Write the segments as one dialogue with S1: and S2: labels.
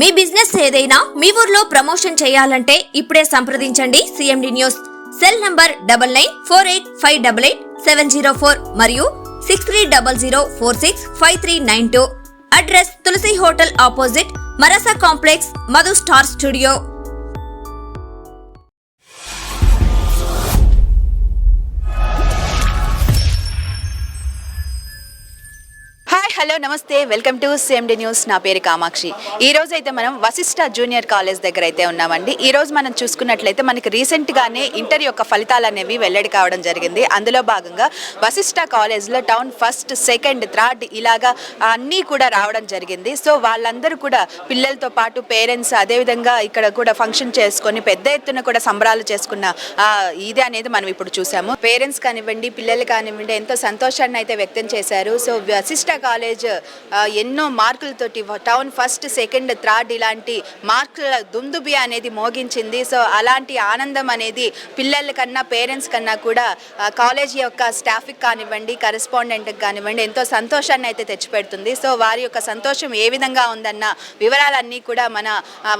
S1: మీ business ఏదైనా మీ ఊర్లో promotion చేయాలంటే ఇప్పుడే సంప్రదించండి సిఎండి న్యూస్. సెల్ నంబర్ 9948588704 మరియు 6300465392. Address Tulasi hotel opposite Marasa complex, Madhu star studio.
S2: Hello నమస్తే, వెల్కమ్ టు సిఎండి న్యూస్. నా పేరు కామాక్షి. ఈ రోజు అయితే మనం వశిష్ఠ జూనియర్ కాలేజ్ దగ్గర అయితే ఉన్నామండి. ఈ రోజు మనం చూసుకున్నట్లయితే మనకి రీసెంట్గానే ఇంటర్ యొక్క ఫలితాలు అనేవి వెల్లడి కావడం జరిగింది. అందులో భాగంగా వశిష్ఠ కాలేజ్లో టౌన్ ఫస్ట్, సెకండ్, థర్డ్ ఇలాగా అన్నీ కూడా రావడం జరిగింది. సో వాళ్ళందరూ కూడా పిల్లలతో పాటు పేరెంట్స్ అదేవిధంగా ఇక్కడ కూడా ఫంక్షన్ చేసుకొని పెద్ద ఎత్తున కూడా సంబరాలు చేసుకున్న ఇది అనేది మనం ఇప్పుడు చూసాము. పేరెంట్స్ కానివ్వండి, పిల్లలు కానివ్వండి ఎంతో సంతోషాన్ని అయితే వ్యక్తం చేశారు. సో వశిష్ఠ కాలేజ్ ఎన్నో మార్కులతోటి టౌన్ ఫస్ట్, సెకండ్, థర్డ్ ఇలాంటి మార్కుల దుందుబి అనేది మోగించింది. సో అలాంటి ఆనందం అనేది పిల్లల కన్నా పేరెంట్స్ కన్నా కూడా కాలేజ్ యొక్క స్టాఫ్కి కానివ్వండి, కరెస్పాండెంట్కి కానివ్వండి ఎంతో సంతోషాన్ని అయితే తెచ్చిపెడుతుంది. సో వారి యొక్క సంతోషం ఏ విధంగా ఉందన్న వివరాలన్నీ కూడా మన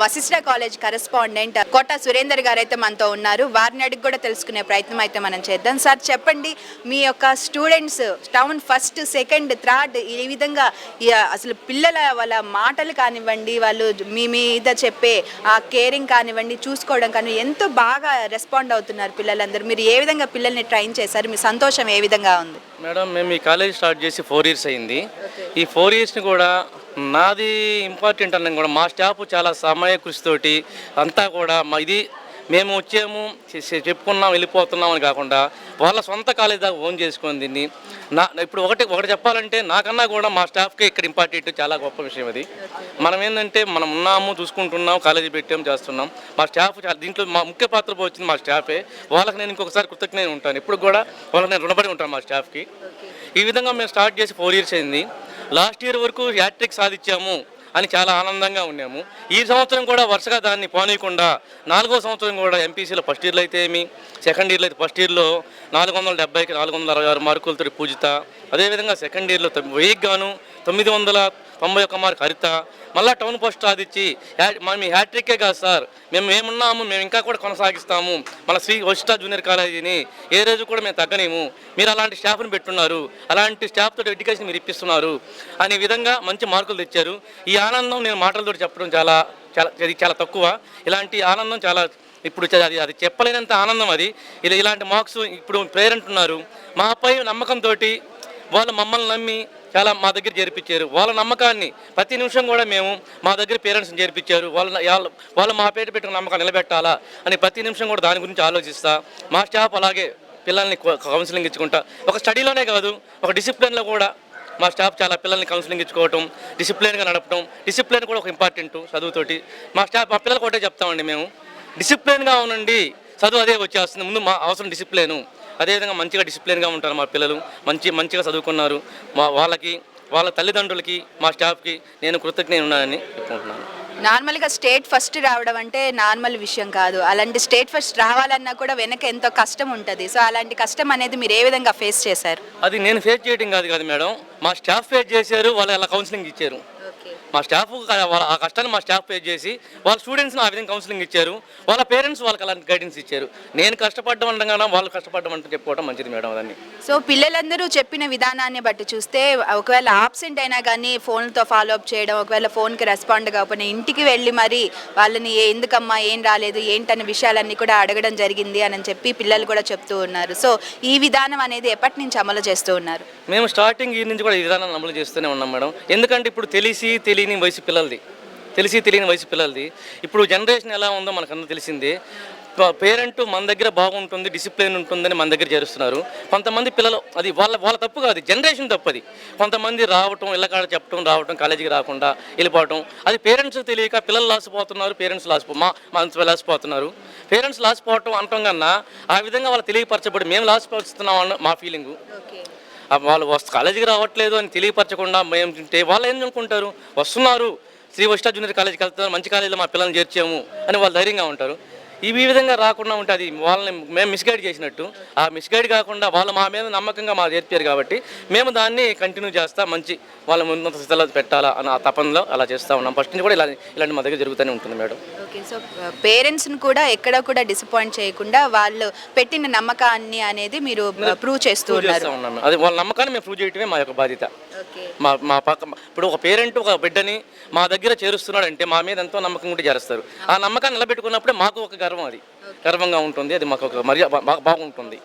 S2: వశిష్ఠ కాలేజ్ కరెస్పాండెంట్ కోట సురేందర్ గారు అయితే మనతో ఉన్నారు. వారిని అడిగి కూడా తెలుసుకునే ప్రయత్నం అయితే మనం చేద్దాం. సార్ చెప్పండి, మీ యొక్క students town first, second, third ఈ విధంగా అసలు పిల్లల వాళ్ళ మాటలు కానివ్వండి, వాళ్ళు మీ మీద చెప్పే ఆ కేరింగ్ కానివ్వండి, చూసుకోవడం కానీ ఎంతో బాగా రెస్పాండ్ అవుతున్నారు పిల్లలందరూ. మీరు ఏ విధంగా పిల్లల్ని ట్రైన్ చేశారు? మీ సంతోషం ఏ విధంగా ఉంది?
S3: మేడం, మేము ఈ కాలేజ్ స్టార్ట్ చేసి 4 years అయింది. ఈ 4 yearsని కూడా నాది ఇంపార్టెంట్ అన్నాం కూడా మా స్టాఫ్ చాలా సమయ కృషితోటి అంతా కూడా ఇది మేము వచ్చాము చెప్పుకున్నాం వెళ్ళిపోతున్నాం అని కాకుండా వాళ్ళ సొంత కాలేజ్ దాకా ఓన్ చేసుకొని దీన్ని ఇప్పుడు ఒకటి చెప్పాలంటే నాకన్నా కూడా మా స్టాఫ్కి ఇక్కడ ఇంపార్టెంట్, చాలా గొప్ప విషయం అది. మనం ఏంటంటే మనం ఉన్నాము, చూసుకుంటున్నాం, కాలేజీ పెట్టాము, చేస్తున్నాం. మా స్టాఫ్ దీంట్లో మా ముఖ్య పాత్ర వచ్చింది మా స్టాఫే. వాళ్ళకి నేను ఇంకొకసారి కృతజ్ఞత ఉంటాను, ఇప్పుడు కూడా వాళ్ళకి నేను రుణపడి ఉంటాను మా స్టాఫ్కి. ఈ విధంగా మేము స్టార్ట్ చేసి 4 years అయింది. లాస్ట్ ఇయర్ వరకు హ్యాట్రిక్ సాధించాము అని చాలా ఆనందంగా ఉన్నాము. ఈ సంవత్సరం కూడా వరుసగా దాన్ని పోనీయకుండా 4వ సంవత్సరం కూడా ఎంపీసీలో ఫస్ట్ ఇయర్లో అయితే సెకండ్ ఇయర్లో అయితే ఫస్ట్ ఇయర్లో 470కి 466 మార్కులతో పూజిత, అదేవిధంగా సెకండ్ ఇయర్లో 1000కి గాను 991 మార్కు హరిత, మళ్ళీ టౌన్ ఫస్ట్ సాధించి మేము హ్యాట్రిక్కే కాదు సార్, మేము ఏమున్నాము, మేము ఇంకా కూడా కొనసాగిస్తాము మన శ్రీ వశిష్ఠ జూనియర్ కాలేజీని, ఏ రోజు కూడా మేము తగ్గనేము, మీరు అలాంటి స్టాఫ్ని పెట్టున్నారు, అలాంటి స్టాఫ్తో ఎడ్యుకేషన్ మీరు ఇప్పిస్తున్నారు అనే విధంగా మంచి మార్కులు తెచ్చారు. ఈ ఆనందం నేను మాటలతో చెప్పడం చాలా తక్కువ. ఇలాంటి ఆనందం చాలా ఇప్పుడు అది చెప్పలేనంత ఆనందం అది. ఇలాంటి మార్క్స్ ఇప్పుడు పేరెంట్ ఉన్నారు, మాపై నమ్మకంతో వాళ్ళు మమ్మల్ని నమ్మి చాలా మా దగ్గర చేర్పించారు. వాళ్ళ నమ్మకాన్ని ప్రతి నిమిషం కూడా మేము మా దగ్గర పేరెంట్స్ని చేర్పించారు. వాళ్ళు మా పేరు పెట్టిన నమ్మకాన్ని నిలబెట్టాలా అని ప్రతి నిమిషం కూడా దాని గురించి ఆలోచిస్తా. మా స్టాఫ్ అలాగే పిల్లల్ని కౌన్సిలింగ్ ఇచ్చుకుంటా, ఒక స్టడీలోనే కాదు ఒక డిసిప్లిన్లో కూడా మా స్టాఫ్ చాలా పిల్లల్ని కౌన్సిలింగ్ ఇచ్చుకోవటం, డిసిప్లిన్గా నడపడం. డిసిప్లిన్ కూడా ఒక ఇంపార్టెంట్ చదువుతోటి. మా పిల్లలకు ఒకటే చెప్తామండి, మేము డిసిప్లిన్గా ఉండండి, చదువు అదే వచ్చేస్తుంది. ముందు మా అవసరం డిసిప్లిను. అదేవిధంగా మంచిగా డిసిప్లిన్గా ఉంటారు మా పిల్లలు, మంచిగా చదువుకున్నారు. వాళ్ళ తల్లిదండ్రులకి మా స్టాఫ్కి నేను కృతజ్ఞత ఉన్నానని చెప్పుకుంటున్నాను.
S2: నార్మల్గా స్టేట్ ఫస్ట్ రావడం అంటే నార్మల్ విషయం కాదు. అలాంటి స్టేట్ ఫస్ట్ రావాలన్నా కూడా వెనక ఎంతో కష్టం ఉంటుంది. సో అలాంటి కష్టం అనేది మీరు ఏ విధంగా ఫేస్ చేశారు?
S3: అది నేను ఫేస్ చేయడం కాదు మేడం, మా స్టాఫ్ ఫేస్ చేశారు. వాళ్ళు అలా కౌన్సిలింగ్ ఇచ్చారు. మా స్టాఫ్ ఆ కష్టాన్ని మా స్టాఫ్ ఫేస్ చేసి వాళ్ళ స్టూడెంట్స్ని ఆ విధంగా కౌన్సిలింగ్ ఇచ్చారు. వాళ్ళ పేరెంట్స్ వాళ్ళకి అలాంటి గైడెన్స్ ఇచ్చారు. నేను కష్టపడ్డం అనగానే వాళ్ళు కష్టపడ్డం అంటే చెప్పుకోవడం మంచిది మేడం అదని.
S2: సో పిల్లలందరూ చెప్పిన విధానాన్ని బట్టి చూస్తే ఒకవేళ ఆబ్సెంట్ అయినా కానీ ఫోన్తో ఫాలో అప్ చేయడం, ఒకవేళ ఫోన్కి రెస్పాండ్ కాకపోయినా ఇంటికి వెళ్ళి మరి వాళ్ళని ఎందుకమ్మా ఏం రాలేదు ఏంటనే విషయాలన్నీ కూడా అడగడం జరిగింది అని చెప్పి పిల్లలు కూడా చెప్తూ ఉన్నారు. సో ఈ విధానం అనేది ఎప్పటి నుంచి అమలు చేస్తూ ఉన్నారు?
S3: మేము స్టార్టింగ్ ఈ నుంచి కూడా ఈ విధానాన్ని అమలు చేస్తూనే ఉన్నాం మేడం. ఎందుకంటే ఇప్పుడు తెలియని వయసు పిల్లలది ఇప్పుడు జనరేషన్ ఎలా ఉందో మనకన్నా తెలిసిందే. పేరెంట్ మన దగ్గర బాగుంటుంది, డిసిప్లిన్ ఉంటుందని మన దగ్గర చేరుస్తున్నారు. కొంతమంది పిల్లలు అది వాళ్ళ తప్పు కాదు, జనరేషన్ తప్పు అది. కొంతమంది రావటం, ఇళ్ళకాడ చెప్పడం, రావటం, కాలేజీకి రాకుండా వెళ్ళిపోవటం, అది పేరెంట్స్ తెలియక పిల్లలు లాసిపోతున్నారు, పేరెంట్స్ లాసిపోతున్నారు. పేరెంట్స్ లాసిపోవటం అంటాం కన్నా ఆ విధంగా వాళ్ళు తెలియపరచబడి మేము లాసిపోతున్నాం అన్న మా ఫీలింగు. వాళ్ళు కాలేజీకి రావట్లేదు అని తెలియపరచకుండా మేము తింటే వాళ్ళు ఏం అనుకుంటారు, వస్తున్నారు శ్రీ వశిష్ఠ జూనియర్ కాలేజీకి వెళ్తున్నారు, మంచి కాలేజీలో మా పిల్లల్ని చేర్చాము అని వాళ్ళు ధైర్యంగా ఉంటారు. ఈ విధంగా రాకుండా ఉంటే అది వాళ్ళని మేము మిస్గైడ్ చేసినట్టు. ఆ మిస్గైడ్ కాకుండా వాళ్ళు మా మీద నమ్మకంగా మా చేర్పారు కాబట్టి మేము దాన్ని కంటిన్యూ చేస్తా మంచి వాళ్ళ ఉన్నత స్థితిలో పెట్టాలా అని ఆ తపనలో అలా చేస్తూ ఉన్నాం. ఫస్ట్ నుంచి కూడా ఇలాంటి మా దగ్గర జరుగుతూనే ఉంటుంది మేడం.
S2: ఓకే, సో పేరెంట్స్ని కూడా ఎక్కడ కూడా డిసప్పాయింట్ చేయకుండా వాళ్ళు పెట్టిన నమ్మకాన్ని అనేది మీరు ప్రూవ్ చేస్తూ ఉన్నారు.
S3: ఉన్నాము అది వాళ్ళ నమ్మకాన్ని మేము ప్రూవ్ చేయటమే మా యొక్క బాధ్యత.
S2: ఓకే,
S3: మా పక్క ఇప్పుడు ఒక పేరెంట్ ఒక బిడ్డని మా దగ్గర చేరుస్తున్నాడు అంటే మా మీద ఎంతో నమ్మకం ఉంటే చేస్తారు. ఆ నమ్మకాన్ని నిలబెట్టుకున్నప్పుడే మాకు ఒక గర్వం, అది గర్వంగా ఉంటుంది, అది మాకు ఒక మర్యాద బాగుంటుంది.